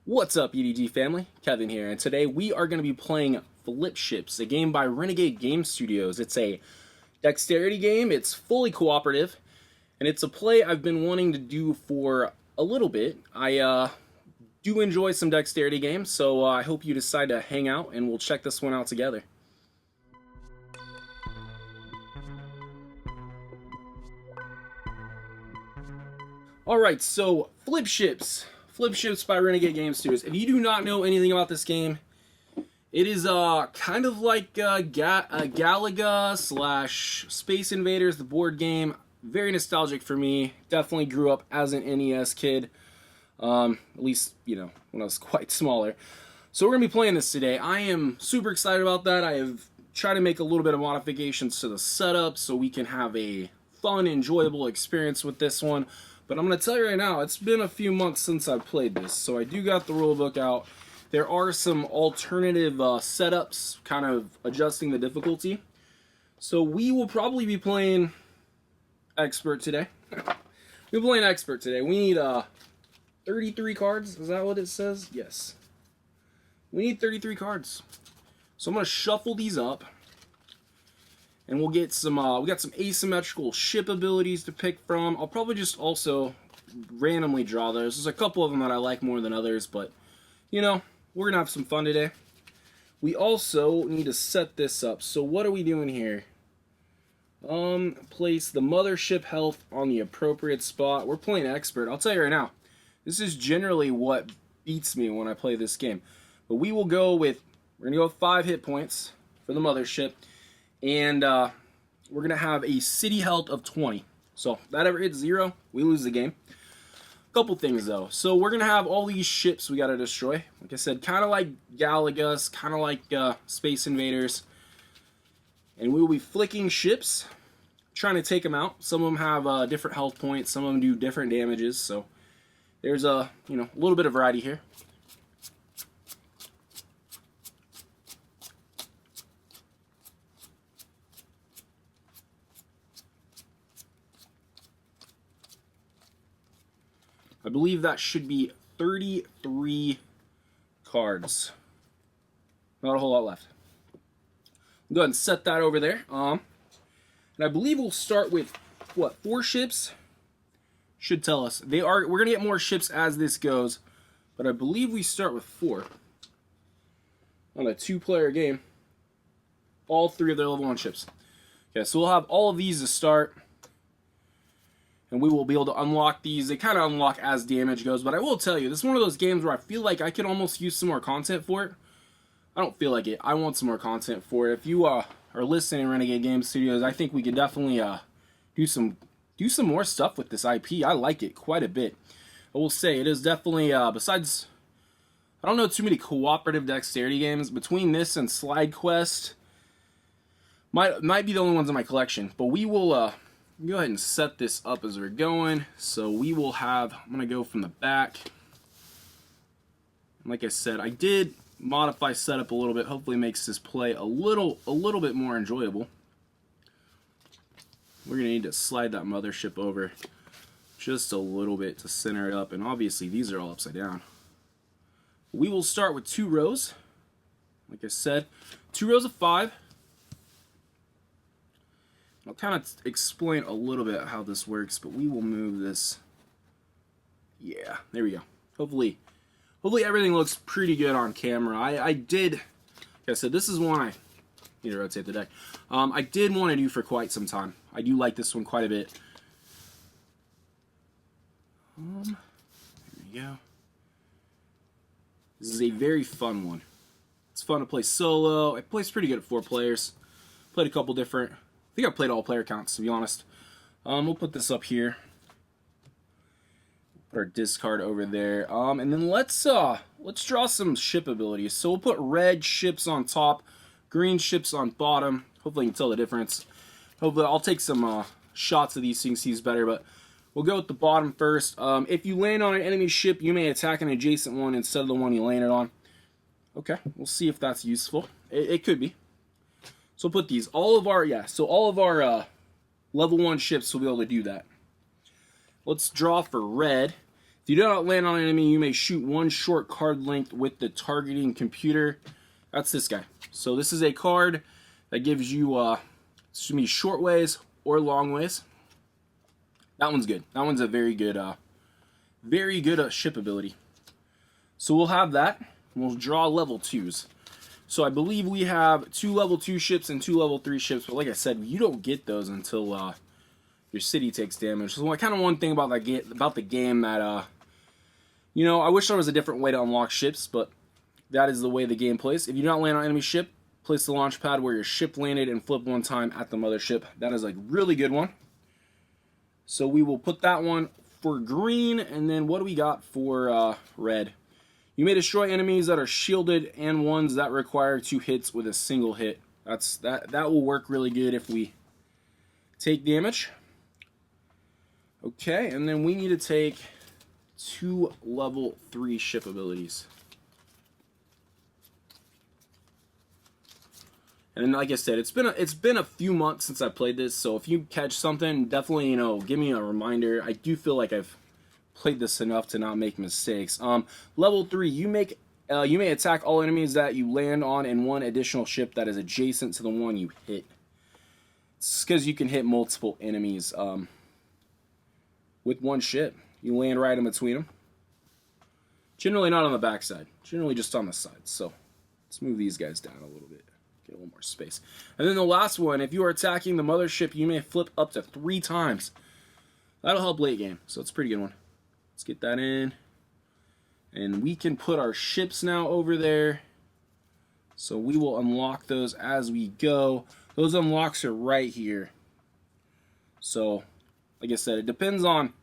What's up, E.D.G family? Kevin here, and today we are going to be playing Flipships, a game by Renegade Game Studios. It's a dexterity game, it's fully cooperative, and it's a play I've been wanting to do for a little bit. I do enjoy some dexterity games, so I hope you decide to hang out and we'll check this one out together. Alright, so Flipships. Flipships by Renegade Game Studios. If you do not know anything about this game, it is kind of like Galaga slash Space Invaders, the board game. Very nostalgic for me. Definitely grew up as an NES kid. At least, you know, when I was quite smaller. So we're going to be playing this today. I am super excited about that. I have tried to make a little bit of modifications to the setup so we can have a fun, enjoyable experience with this one. But I'm going to tell you right now, it's been a few months since I've played this, so I do got the rulebook out. There are some alternative setups, kind of adjusting the difficulty. So we will probably be playing Expert today. We're playing Expert today. We need 33 cards. Is that what it says? Yes. We need 33 cards. So I'm going to shuffle these up. And we'll get some, we got some asymmetrical ship abilities to pick from. I'll probably just also randomly draw those. There's a couple of them that I like more than others, but, you know, we're going to have some fun today. We also need to set this up. So what are we doing here? Place the mothership health on the appropriate spot. We're playing Expert. I'll tell you right now, this is generally what beats me when I play this game. But we will go with, we're going to go with 5 hit points for the mothership. And we're going to have a city health of 20. So if that ever hits 0, we lose the game. Couple things though. So we're going to have all these ships we got to destroy. Like I said, kind of like Galagas, kind of like Space Invaders. And we will be flicking ships, trying to take them out. Some of them have different health points. Some of them do different damages. So there's a little bit of variety here. I believe that should be 33 cards. Not a whole lot left. Go ahead and set that over there. And I believe we'll start with, what, 4 ships? Should tell us. We're going to get more ships as this goes, but I believe we start with 4. On a 2-player game. All 3 of their level 1 ships. Okay, so we'll have all of these to start. And we will be able to unlock these. They kind of unlock as damage goes. But I will tell you, this is one of those games where I feel like I could almost use some more content for it. I don't feel like it. I want some more content for it. If you are listening, Renegade Game Studios, I think we could definitely do some more stuff with this IP. I like it quite a bit. I will say, it is definitely, besides, I don't know too many cooperative dexterity games. Between this and Slide Quest, might be the only ones in my collection. But we will... go ahead and set this up as we're going. So we will have, I'm going to go from the back. Like I said, I did modify setup a little bit. Hopefully it makes this play a little bit more enjoyable. We're going to need to slide that mothership over just a little bit to center it up. And obviously these are all upside down. We will start with 2 rows. Like I said, 2 rows of 5. I'll kind of explain a little bit how this works, but we will move this. Yeah, there we go. Hopefully everything looks pretty good on camera. I did, like I said, this is one I need to rotate the deck. I did want to do for quite some time. I do like this one quite a bit. There we go. This is a very fun one. It's fun to play solo. It plays pretty good at 4 players. Played a couple different. I think I played all player counts, to be honest. We'll put this up here. Put our discard over there. And then let's draw some ship abilities. So we'll put red ships on top, green ships on bottom. Hopefully you can tell the difference. Hopefully I'll take some shots of these so you can see better, but we'll go with the bottom first. If you land on an enemy ship, you may attack an adjacent one instead of the one you landed on. Okay, we'll see if that's useful. It could be. So we'll put these, all of our level 1 ships will be able to do that. Let's draw for red. If you do not land on an enemy, you may shoot one short card length with the targeting computer. That's this guy. So this is a card that gives you short ways or long ways. That one's good. That one's a very good ship ability. So we'll have that. We'll draw level 2s. So I believe we have 2 level 2 ships and 2 level 3 ships. But like I said, you don't get those until your city takes damage. So kind of one thing about the game that you know, I wish there was a different way to unlock ships, but that is the way the game plays. If you do not land on enemy ship, place the launch pad where your ship landed and flip one time at the mothership. That is a really good one. So we will put that one for green, and then what do we got for red? You may destroy enemies that are shielded and ones that require 2 hits with a single hit. That will work really good if we take damage. Okay, and then we need to take 2 level 3 ship abilities. And like I said, it's been a few months since I played this, so if you catch something, definitely, you know, give me a reminder. I do feel like I've played this enough to not make mistakes. Level 3, you may attack all enemies that you land on and one additional ship that is adjacent to the one you hit. It's because you can hit multiple enemies with one ship. You land right in between them. Generally not on the backside. Generally just on the sides. So let's move these guys down a little bit. Get a little more space. And then the last one, if you are attacking the mothership, you may flip up to 3 times. That'll help late game. So it's a pretty good one. Let's get that in. And we can put our ships now over there. So we will unlock those as we go. Those unlocks are right here. So, like I said, it depends on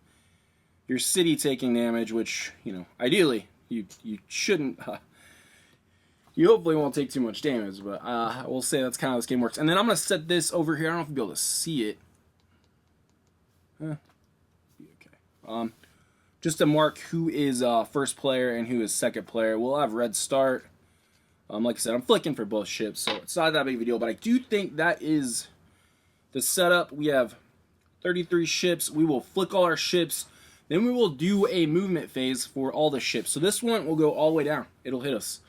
your city taking damage, which, you know, ideally, you shouldn't... you hopefully won't take too much damage, but we'll say that's kind of how this game works. And then I'm going to set this over here. I don't know if you'll be able to see it. Okay. Just to mark who is first player and who is second player. We'll have red start. Like I said, I'm flicking for both ships, so it's not that big of a deal. But I do think that is the setup. We have 33 ships. We will flick all our ships. Then we will do a movement phase for all the ships. So this one will go all the way down. It'll hit us.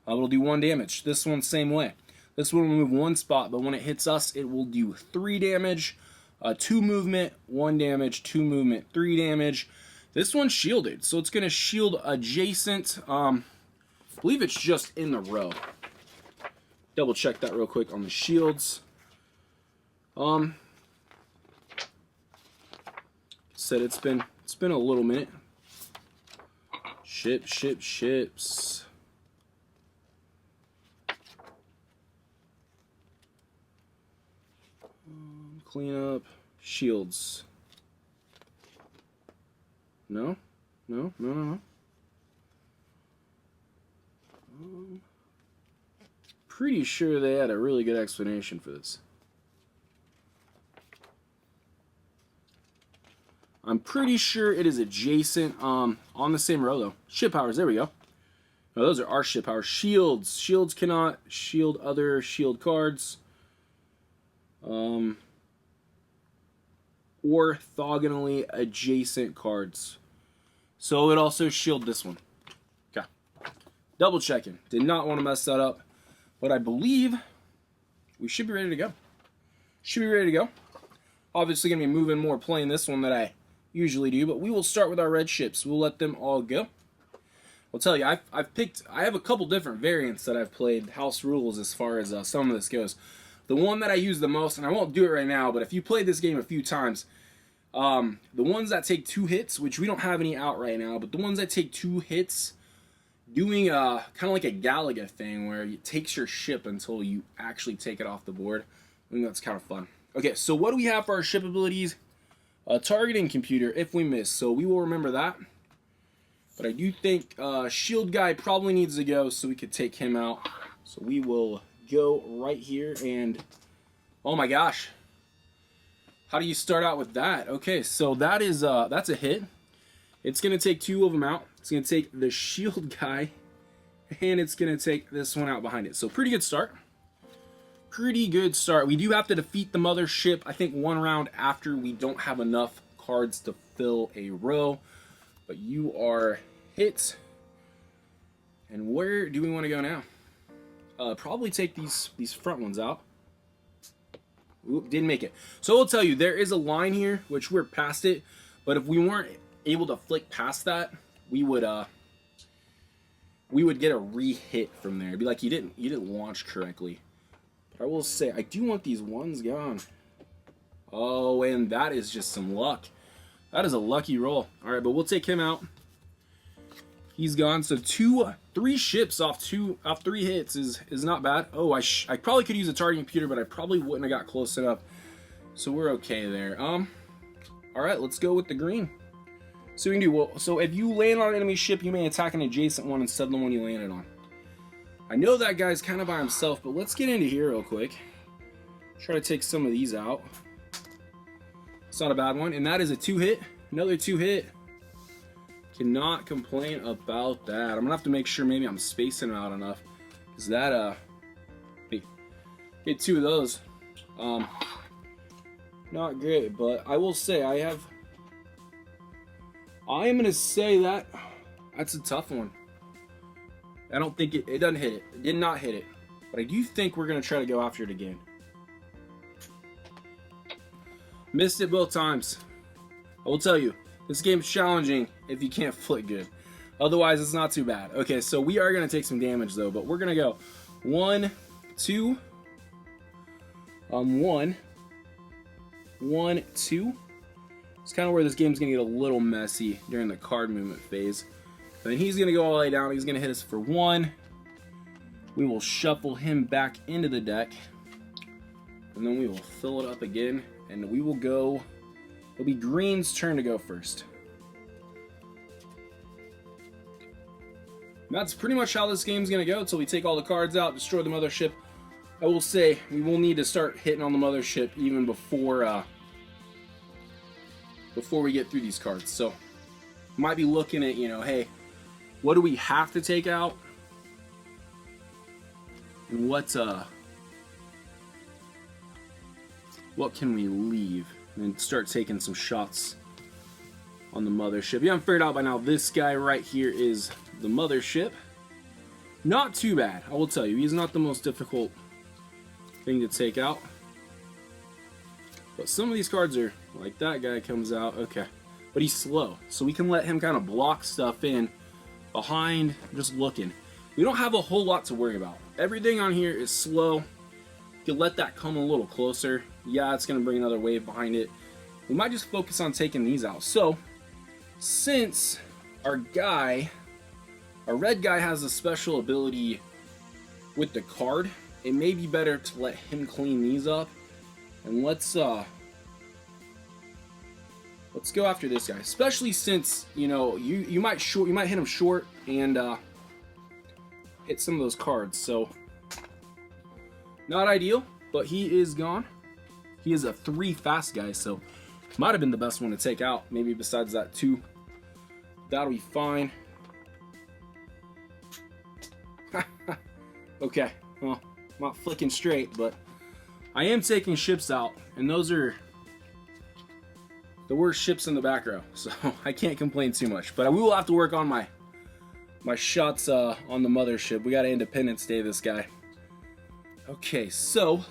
It'll do 1 damage. This one, same way. This one will move 1 spot, but when it hits us, it will do 3 damage. 2 movement, 1 damage, 2 movement, 3 damage. This one's shielded, so it's going to shield adjacent. I believe it's just in the row. Double check that real quick on the shields. Said it's been a little minute. Ships. Clean up shields. No. Pretty sure they had a really good explanation for this. I'm pretty sure it is adjacent on the same row though. Ship powers, there we go. No, those are our ship powers. Shields. Shields cannot shield other shield cards. Orthogonally adjacent cards. So it also shield this one. Okay. Double checking. Did not want to mess that up. But I believe we should be ready to go. Obviously going to be moving more playing this one than I usually do, but we will start with our red ships. We'll let them all go. I'll tell you, I have a couple different variants that I've played, house rules, as far as some of this goes. The one that I use the most, and I won't do it right now, but if you played this game a few times, the ones that take 2 hits, which we don't have any out right now, but the ones that take 2 hits, doing kind of like a Galaga thing where it takes your ship until you actually take it off the board. I think that's kind of fun. Okay, so what do we have for our ship abilities? Targeting computer if we miss, so we will remember that. But I do think shield guy probably needs to go, so we could take him out. So we will go right here, and oh my gosh, how do you start out with that? Okay, so that is that's a hit. It's gonna take 2 of them out. It's gonna take the shield guy, and it's gonna take this one out behind it. So pretty good start. We do have to defeat the mothership, I think, 1 round after we don't have enough cards to fill a row. But you are hit. And where do we want to go now? Probably take these front ones out. Oop, didn't make it. So I'll tell you, there is a line here, which we're past it. But if we weren't able to flick past that, we would get a re-hit from there. It'd be like you didn't launch correctly. But I will say, I do want these ones gone. Oh, and that is just some luck. That is a lucky roll. All right, but we'll take him out. He's gone. So 3 ships off 3 hits is not bad. Oh, I probably could use a targeting computer, but I probably wouldn't have got close enough. So we're okay there. All right, let's go with the green. So we can do well. So if you land on an enemy ship, you may attack an adjacent one instead of the one you landed on. I know that guy's kind of by himself, but let's get into here real quick. Try to take some of these out. It's not a bad one, and that is a 2-hit. Another 2-hit. Cannot complain about that. I'm gonna have to make sure maybe I'm spacing it out enough, because that get 2 of those. Not great, but I will say I am gonna say that's a tough one. I don't think it doesn't hit it. It did not hit it, but I do think we're gonna try to go after it again. Missed it both times. I will tell you, this game's challenging if you can't flick good. Otherwise, it's not too bad. Okay, so we are going to take some damage, though. But we're going to go 1, 2. 1, 1, 2. It's kind of where this game's going to get a little messy during the card movement phase. And then he's going to go all the way down. He's going to hit us for 1. We will shuffle him back into the deck. And then we will fill it up again. And we will go... It'll be green's turn to go first. And that's pretty much how this game's going to go until we take all the cards out, destroy the mothership. I will say, we will need to start hitting on the mothership even before we get through these cards. So, might be looking at, hey, what do we have to take out? And what can we leave? And start taking some shots on the mothership. You haven't figured out by now, this guy right here is the mothership. Not too bad, I will tell you. He's not the most difficult thing to take out. But some of these cards are, like that guy comes out, okay. But he's slow, so we can let him kind of block stuff in behind, just looking. We don't have a whole lot to worry about. Everything on here is slow. You can let that come a little closer. Yeah, it's going to bring another wave behind it. We might just focus on taking these out. So, since our red guy has a special ability with the card, it may be better to let him clean these up. And let's go after this guy. Especially since, you might hit him short and hit some of those cards. So, not ideal, but he is gone. He is a 3 fast guy, so might have been the best one to take out. Maybe besides that 2. That'll be fine. Okay, well, I'm not flicking straight, but I am taking ships out, and those are the worst ships in the back row, so I can't complain too much. But we will have to work on my shots on the mothership. We got to Independence Day this guy. Okay, so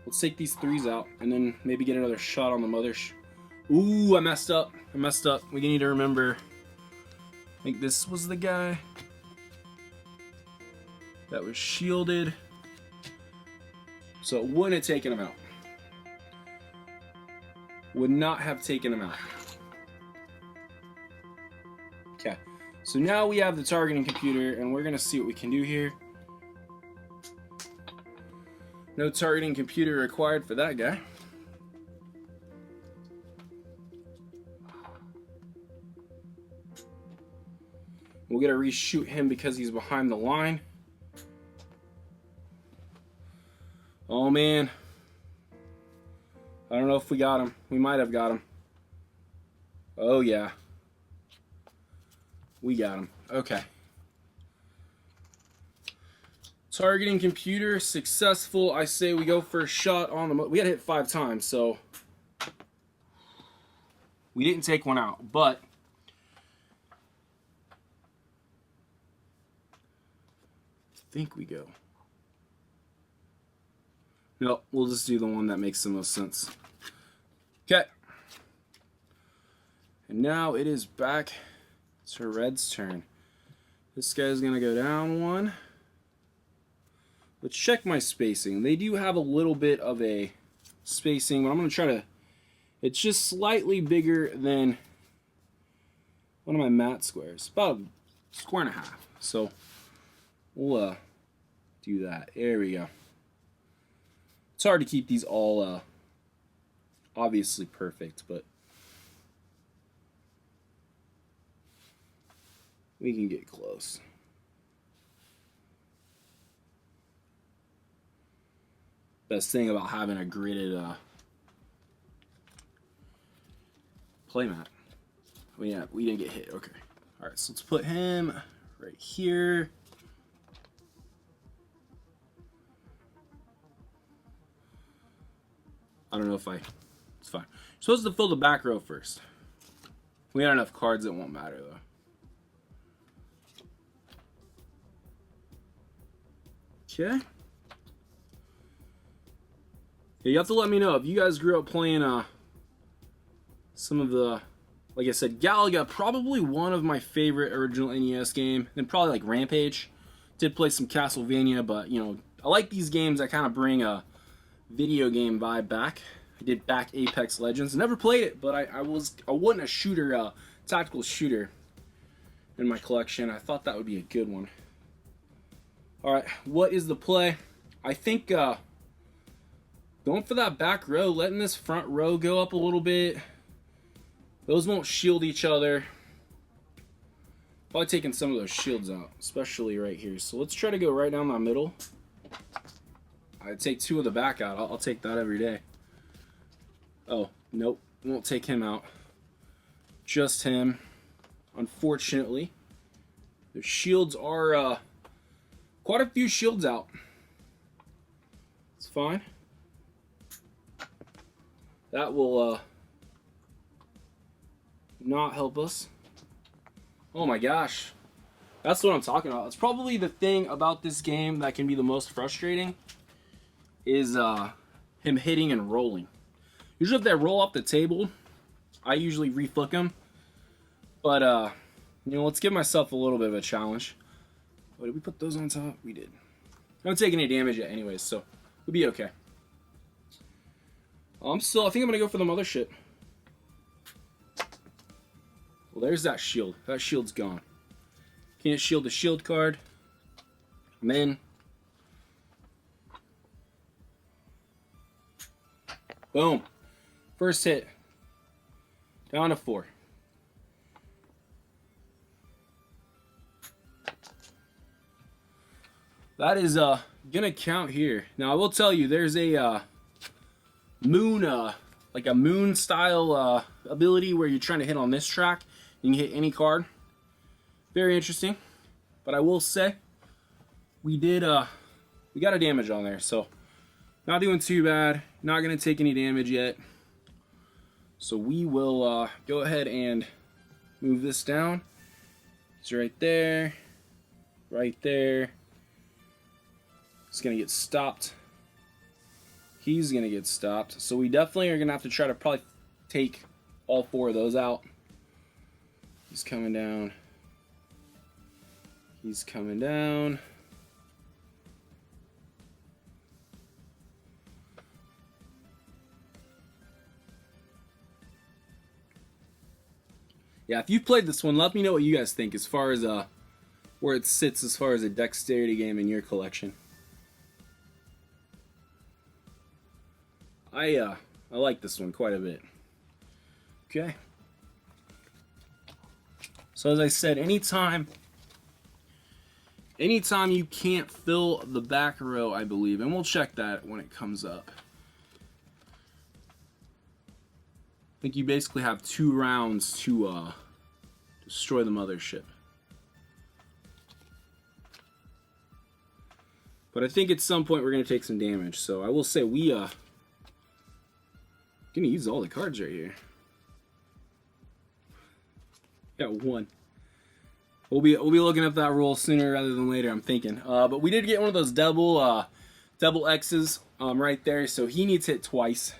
let's take these 3s out and then maybe get another shot on the mothership. Ooh, I messed up. We need to remember, I think this was the guy that was shielded. So it wouldn't have taken him out. Would not have taken him out. Okay, so now we have the targeting computer and we're gonna see what we can do here. No targeting computer required for that guy. We'll get to reshoot him because he's behind the line. Oh man. I don't know if we got him. We might have got him. Oh yeah. We got him. Okay. Targeting computer successful. I say we go for a shot on the we gotta hit 5 times, so We didn't take one out, but I think we go. No, we'll just do the one that makes the most sense. Okay. And now it is back to Red's turn. This guy's going to go down one. Let's check my spacing. They do have a little bit of a spacing, but I'm going to try to... It's just slightly bigger than one of my mat squares. About a square and a half. So we'll do that. There we go. It's hard to keep these all obviously perfect, but we can get close. Best thing about having a gridded playmat. We didn't get hit. Okay. All right, so let's put him right here. I don't know if it's fine. You're supposed to fill the back row first. We got enough cards, it won't matter though. Okay. Yeah, you have to let me know if you guys grew up playing some of the, like I said, Galaga, probably one of my favorite original NES game. Then probably like Rampage. Did play some Castlevania, but you know, I like these games that kind of bring a video game vibe back. I did back Apex Legends. Never played it, but I wasn't a shooter, tactical shooter in my collection. I thought that would be a good one. All right, what is the play? I think going for that back row, letting this front row go up a little bit. Those won't shield each other. Probably taking some of those shields out, especially right here. So let's try to go right down the middle. I'd take two of the back out. I'll take that every day. Oh, nope. Won't take him out. Just him. Unfortunately. The shields are quite a few shields out. It's fine. That will not help us. Oh my gosh. That's what I'm talking about. It's probably the thing about this game that can be the most frustrating is him hitting and rolling. Usually if they roll up the table, I usually reflick them. But, you know, let's give myself a little bit of a challenge. Oh, did we put those on top? We did. I don't take any damage yet anyways, so we'll be okay. I think I'm going to go for the mothership. Well, there's that shield. That shield's gone. Can't shield the shield card. I'm in. Boom. First hit. Down to 4. That is gonna count here. Now I will tell you, there's a moon, like a moon style ability where you're trying to hit on this track. You can hit any card. Very interesting. But I will say, we got a damage on there, so not doing too bad. Not gonna take any damage yet. So we will go ahead and move this down. It's right there, right there. It's gonna get stopped. He's gonna get stopped. So we definitely are gonna have to try to probably take all 4 of those out. He's coming down. He's coming down. Yeah, if you've played this one, let me know what you guys think as far as where it sits as far as a dexterity game in your collection. I like this one quite a bit. Okay. So as I said, anytime you can't fill the back row, I believe, and we'll check that when it comes up. I think you basically have 2 rounds to destroy the mothership. But I think at some point we're going to take some damage. So I will say we going to use all the cards right here. Got one. We'll be looking at that roll sooner rather than later, I'm thinking. But we did get one of those double X's right there, so he needs hit twice.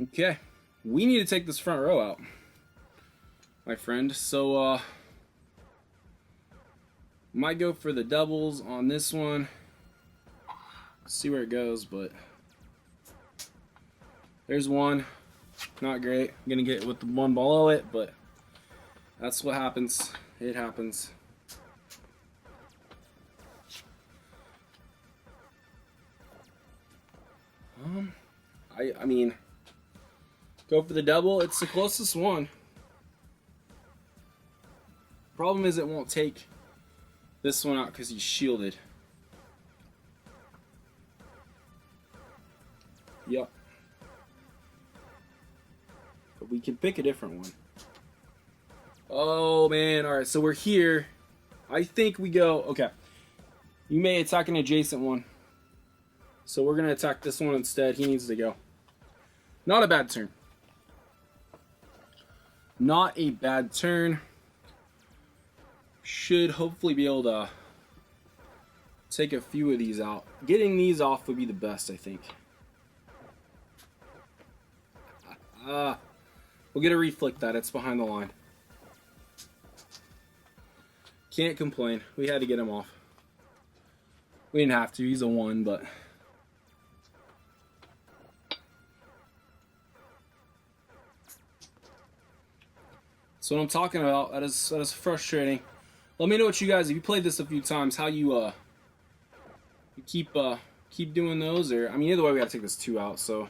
Okay, we need to take this front row out, my friend. So might go for the doubles on this one. See where it goes, but there's one. Not great. I'm gonna get with the one below it, but that's what happens. It happens. I mean, go for the double. It's the closest one. Problem is it won't take this one out because he's shielded. Yep. But we can pick a different one. Oh man, alright, so we're here. I think we go, okay. You may attack an adjacent one. So we're gonna attack this one instead. He needs to go. Not a bad turn. Not a bad turn. Should hopefully be able to take a few of these out. Getting these off would be the best, I think. We'll get a reflict that. It's behind the line. Can't complain. We had to get him off. We didn't have to. He's a 1, but... That's what I'm talking about. That is frustrating. Let me know what you guys, if you played this a few times, how you keep doing those, or I mean, either way, we gotta take this 2 out. So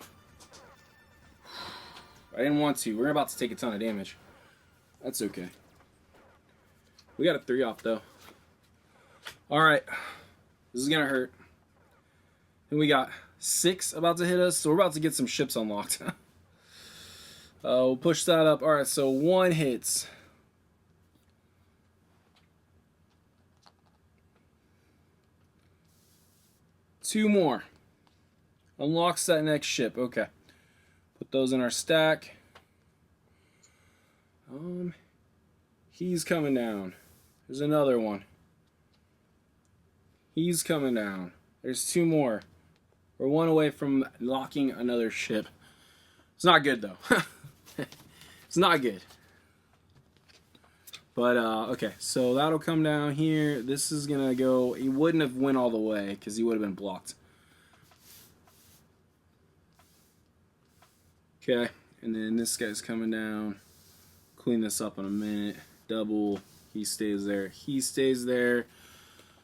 I didn't want to. We're about to take a ton of damage. That's okay. We got a 3 off though. All right, this is gonna hurt. And we got 6 about to hit us, so we're about to get some ships unlocked. We'll push that up. All right, so 1 hits. Two more. Unlocks that next ship. Okay. Put those in our stack. He's coming down. There's another one. He's coming down. There's 2 more. We're 1 away from locking another ship. It's not good though. It's not good. But, okay, so that'll come down here. This is going to go... He wouldn't have went all the way because he would have been blocked. Okay, and then this guy's coming down. Clean this up in a minute. Double. He stays there. He stays there.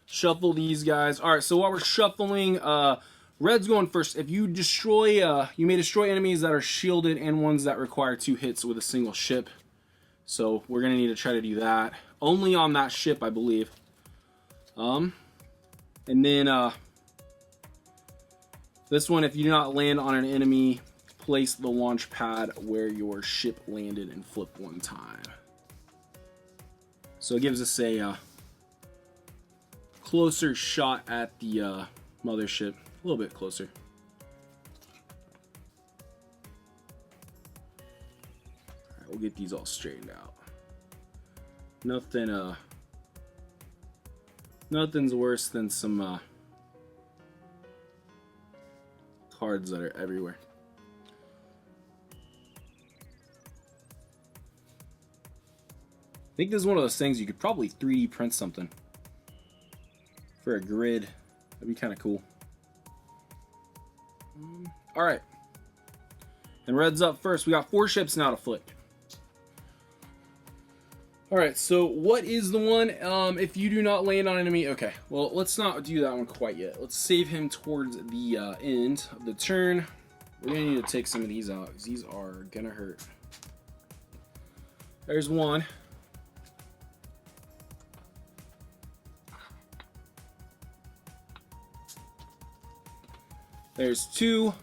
Shuffle these guys. All right, so while we're shuffling, red's going first. If you destroy... you may destroy enemies that are shielded and ones that require 2 hits with a single ship. So we're going to need to try to do that. Only on that ship, I believe. And then this one, if you do not land on an enemy, place the launch pad where your ship landed and flip 1 time. So it gives us a closer shot at the mothership. A little bit closer. We'll get these all straightened out. Nothing's worse than some cards that are everywhere. I think this is one of those things you could probably 3D print something for a grid. That'd be kind of cool. All right. And red's up first. We got 4 ships now to flip. Alright, so what is the one? If you do not land on enemy... Okay, well, let's not do that one quite yet. Let's save him towards the end of the turn. We're going to need to take some of these out, because these are going to hurt. There's 1. There's 2.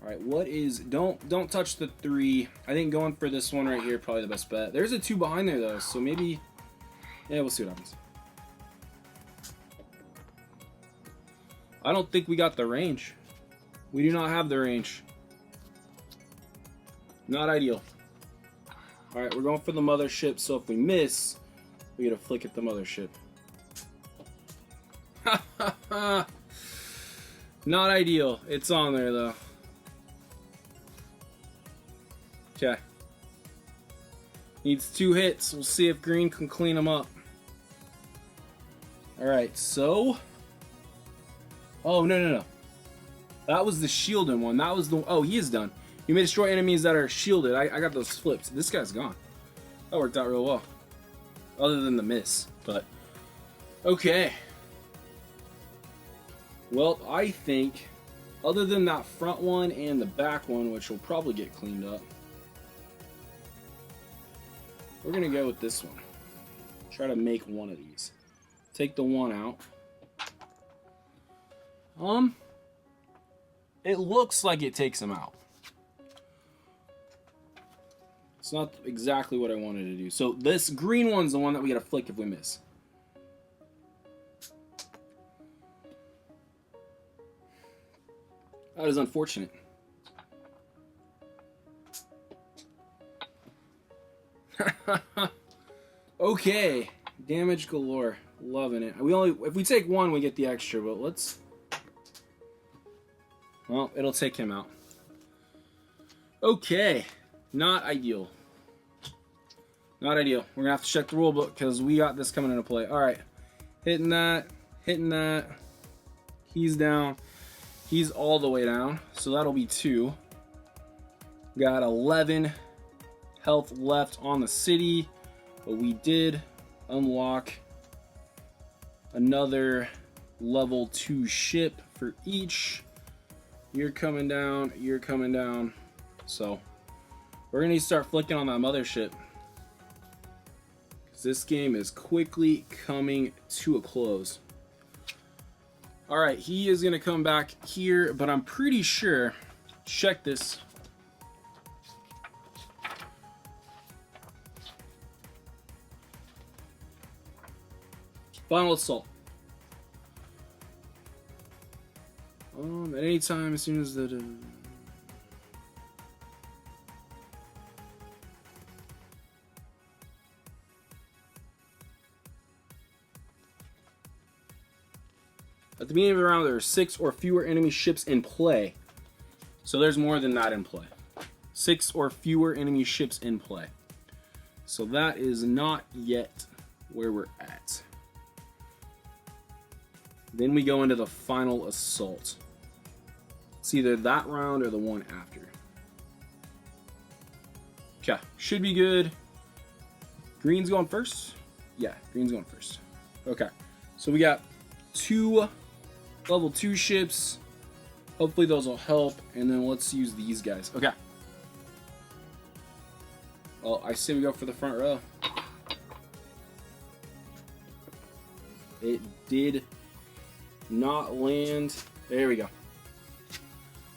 Alright, what is... Don't touch the 3. I think going for this one right here probably the best bet. There's a 2 behind there, though, so maybe... Yeah, we'll see what happens. I don't think we got the range. We do not have the range. Not ideal. Alright, we're going for the mothership, so if we miss, we get a flick at the mothership. Not ideal. It's on there, though. Okay. Needs 2 hits. We'll see if green can clean them up. Alright, so... Oh, no. That was the shielded one. That was the... Oh, he is done. You may destroy enemies that are shielded. I got those flips. This guy's gone. That worked out real well. Other than the miss, but... Okay. Well, I think, other than that front one and the back one, which will probably get cleaned up, we're going to go with this one. Try to make one of these. Take the one out. It looks like it takes him out. It's not exactly what I wanted to do. So this green one's the one that we got to flick if we miss. That is unfortunate. Okay, damage galore. Loving it. If we take one, we get the extra, but let's... Well, it'll take him out. Okay, not ideal. Not ideal. We're gonna have to check the rule book because we got this coming into play. All right, hitting that. He's down. He's all the way down, so that'll be 2. Got 11 health left on the city, but we did unlock another level 2 ship for each. You're coming down, you're coming down. So we're gonna need to start flicking on that mothership, because this game is quickly coming to a close. Alright, he is gonna come back here, but I'm pretty sure, check this. Final assault. At any time, as soon as the... At the beginning of the round, there are 6 or fewer enemy ships in play. So there's more than that in play. 6 or fewer enemy ships in play. So that is not yet where we're at. Then we go into the final assault. It's either that round or the one after. Okay, should be good. Green's going first? Yeah, green's going first. Okay, so we got 2 level 2 ships. Hopefully those will help, and then let's use these guys. Okay. Well, I say we go for the front row. It did not land. There we go.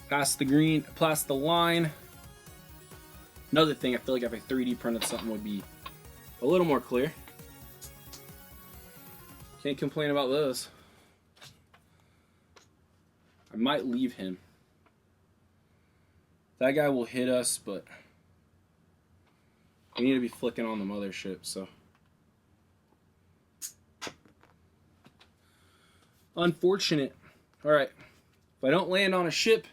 Past the green, past the line. Another thing, I feel like if I 3D printed something would be a little more clear. Can't complain about those. I might leave him. That guy will hit us, but we need to be flicking on the mothership, so. Unfortunate. Alright. If I don't land on a ship,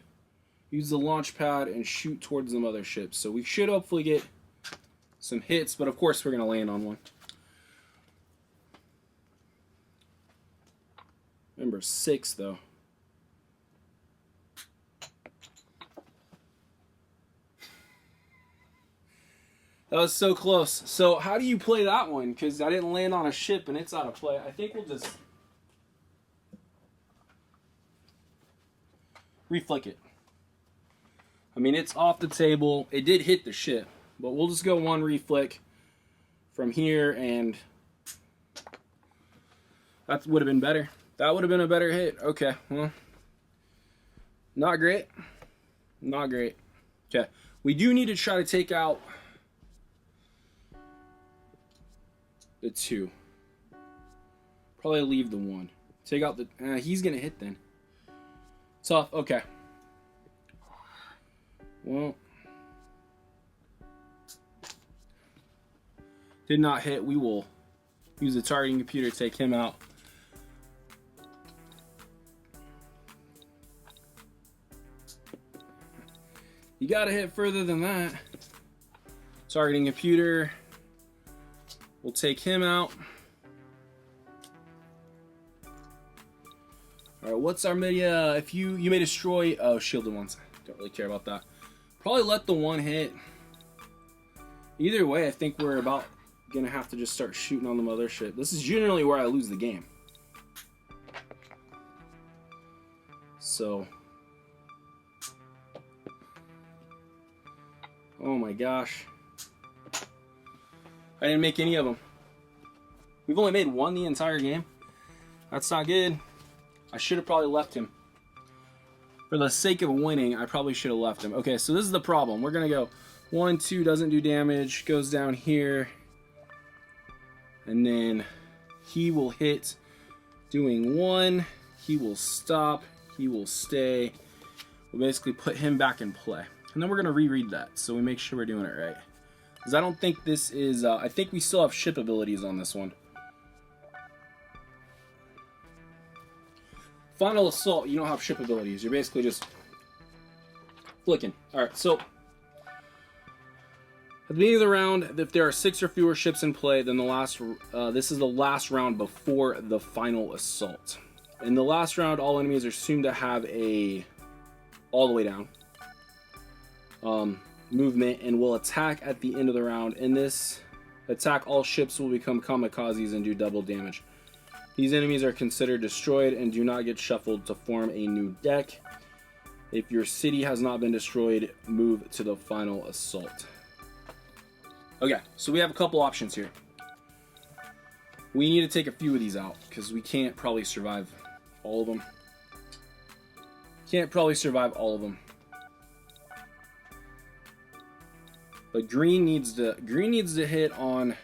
use the launch pad and shoot towards the mothership. So we should hopefully get some hits, but of course we're going to land on one. Remember, 6 though. That was so close. So how do you play that one? Because I didn't land on a ship and it's out of play. I think we'll just reflick it. I mean, it's off the table. It did hit the ship, but we'll just go one reflick from here, and that would have been better. That would have been a better hit. Okay, well, not great. Not great. Okay, we do need to try to take out the 2. Probably leave the 1. Take out the... he's going to hit then. Tough. Okay. Well, Did not hit. We will use the targeting computer to take him out. You gotta hit further than that. Targeting computer. We'll take him out. Alright, what's our media? If you may destroy... Oh, shielded ones. Don't really care about that. Probably let the one hit. Either way, I think we're about gonna have to just start shooting on the mothership. This is generally where I lose the game. So... Oh my gosh. I didn't make any of them. We've only made one the entire game. That's not good. I should have probably left him. For the sake of winning, I probably should have left him. Okay, so this is the problem. We're going to go 1, 2, doesn't do damage, goes down here. And then he will hit doing 1. He will stop. He will stay. We'll basically put him back in play. And then we're going to reread that so we make sure we're doing it right. Because I don't think this is... I think we still have ship abilities on this one. Final Assault, you don't have ship abilities. You're basically just flicking. Alright, so... At the beginning of the round, if there are 6 or fewer ships in play, then the last... this is the last round before the Final Assault. In the last round, all enemies are assumed to have a... all the way down. Movement and will attack at the end of the round. In this attack, all ships will become kamikazes and do double damage. These enemies are considered destroyed and do not get shuffled to form a new deck. If your city has not been destroyed, move to the Final Assault. Okay, so we have a couple options here. We need to take a few of these out because we can't probably survive all of them. Can't probably survive all of them. But green needs to hit on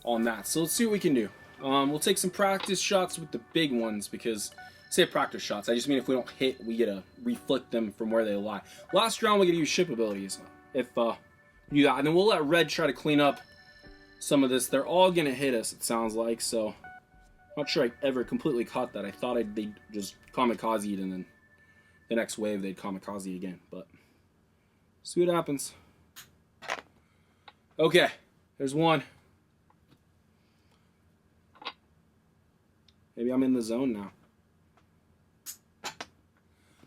that. So let's see what we can do. We'll take some practice shots with the big ones because I say practice shots. I just mean if we don't hit, we get to reflect them from where they lie. Last round we get to use ship abilities. If you do that, and then we'll let red try to clean up some of this. They're all gonna hit us, it sounds like. So I'm not sure I ever completely caught that. I thought they'd just kamikaze and then the next wave they'd kamikaze again, but see what happens. Okay, there's one. Maybe I'm in the zone now.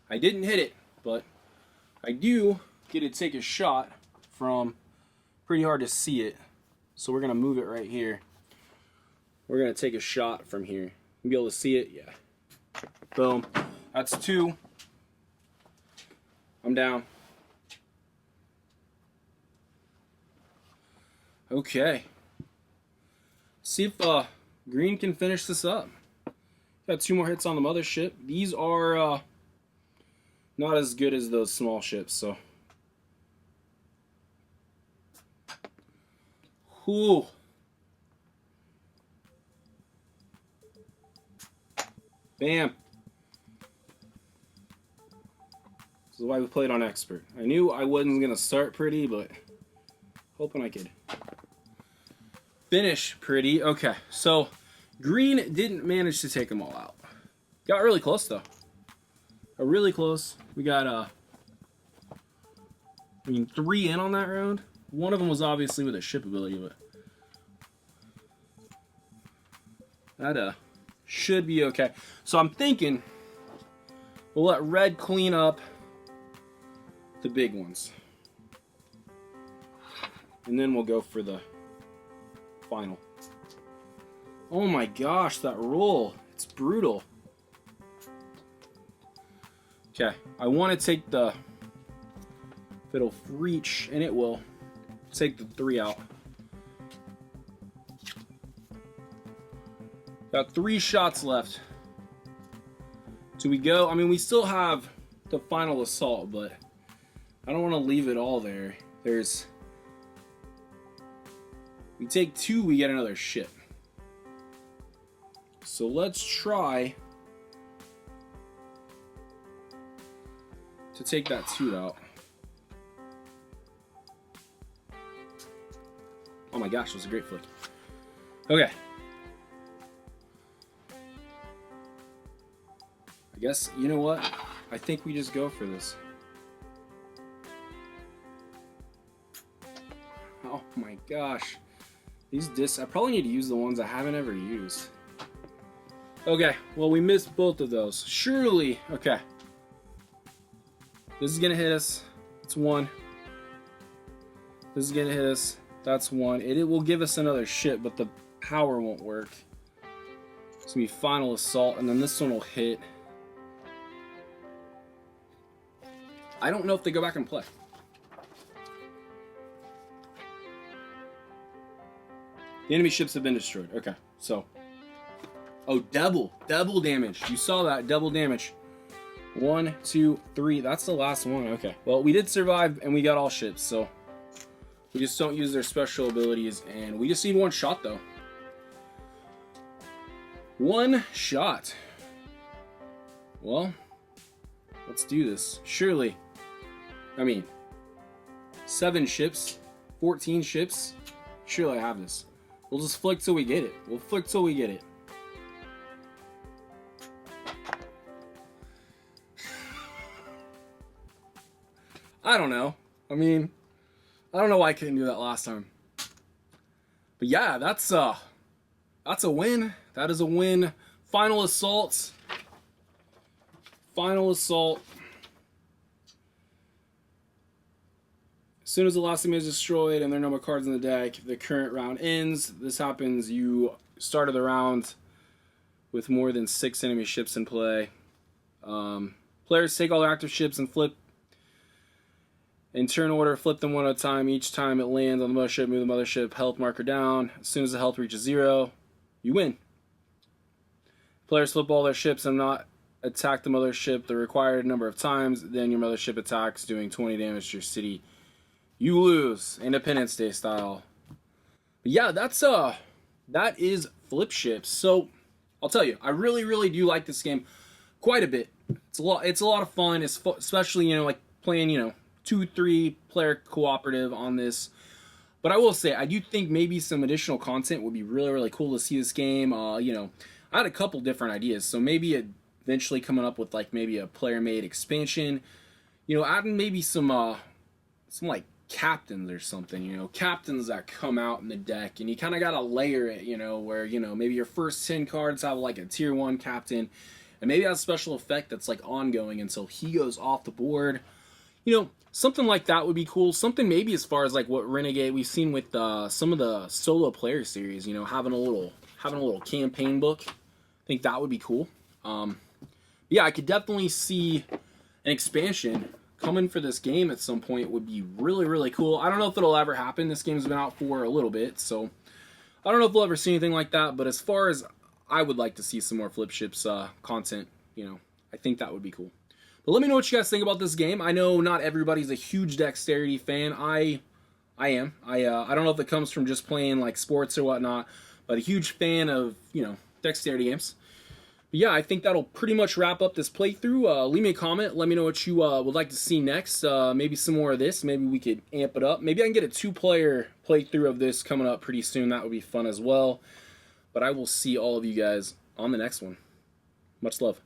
I didn't hit it, but I do get to take a shot from pretty hard to see it. So we're gonna move it right here. We're gonna take a shot from here. You be able to see it? Yeah. Boom. That's 2. I'm down. Okay. See if green can finish this up. Got 2 more hits on the mothership. These are not as good as those small ships, so. Whew. Bam. This is why we played on expert. I knew I wasn't going to start pretty, but hoping I could finish pretty. Okay, so green didn't manage to take them all out. Got really close, though. Got really close. We got, 3 in on that round. One of them was obviously with a ship ability, but that, should be okay. So I'm thinking we'll let red clean up the big ones. And then we'll go for the final. Oh my gosh, that roll. It's brutal. Okay, I want to take the... If it'll reach, and it will, take the 3 out. Got 3 shots left. Do we go? I mean, we still have the final assault, but I don't want to leave it all there. There's... We take 2, we get another ship. So let's try to take that 2 out. my gosh, it was a great flick. Okay. I guess, you know what? I think we just go for this. Oh my gosh. These discs, I probably need to use the ones I haven't ever used. Okay, well, we missed both of those. Surely, okay. This is gonna hit us. It's 1. This is gonna hit us. That's 1. It will give us another ship, but the power won't work. It's gonna be final assault, and then this one will hit. I don't know if they go back and play. The enemy ships have been destroyed. Okay, so. Oh, double damage. You saw that, double damage. 1, 2, 3. That's the last one. Okay. Well, we did survive, and we got all ships, so we just don't use their special abilities, and we just need 1 shot, though. 1 shot. Well, let's do this. Surely. I mean, 7 ships, 14 ships. Surely I have this. We'll just flick till we get it. We'll flick till we get it. I don't know. I mean, I don't know why I couldn't do that last time. But yeah, that's a win. That is a win. Final assault. Final assault. As soon as the last enemy is destroyed and there are no more cards in the deck, the current round ends. This happens, you started the round with more than 6 enemy ships in play. Players take all their active ships and flip in turn order, flip them one at a time. Each time it lands on the mothership, move the mothership health marker down. As soon as the health reaches 0, you win. Players flip all their ships and not attack the mothership the required number of times. Then your mothership attacks, doing 20 damage to your city. You lose, Independence Day style. But yeah, that is Flip Ships. So I'll tell you, I really do like this game quite a bit. It's a lot of fun, especially like playing 2-3 player cooperative on this. But I will say, I do think maybe some additional content would be really cool to see this game. I had a couple different ideas, so maybe eventually coming up with maybe a player-made expansion. Adding maybe some like captains or something. Captains that come out in the deck, and you kind of gotta layer it. Where maybe your first 10 cards have like a tier 1 captain, and maybe has a special effect that's like ongoing until he goes off the board. Something like that would be cool. Something maybe as far as like what Renegade we've seen with some of the solo player series. Having a little campaign book. I think that would be cool. Yeah, I could definitely see an expansion coming for this game at some point. Would be really cool. I don't know if it'll ever happen. This game's been out for a little bit, so I don't know if we'll ever see anything like that. But as far as I would like to see some more Flip Ships content, I think that would be cool. But let me know what you guys think about this game. I know not everybody's a huge Dexterity fan. I am. I don't know if it comes from just playing like sports or whatnot, but a huge fan of Dexterity games. But yeah, I think that'll pretty much wrap up this playthrough. Leave me a comment. Let me know what you would like to see next. Maybe some more of this. Maybe we could amp it up. Maybe I can get a 2-player playthrough of this coming up pretty soon. That would be fun as well. But I will see all of you guys on the next one. Much love.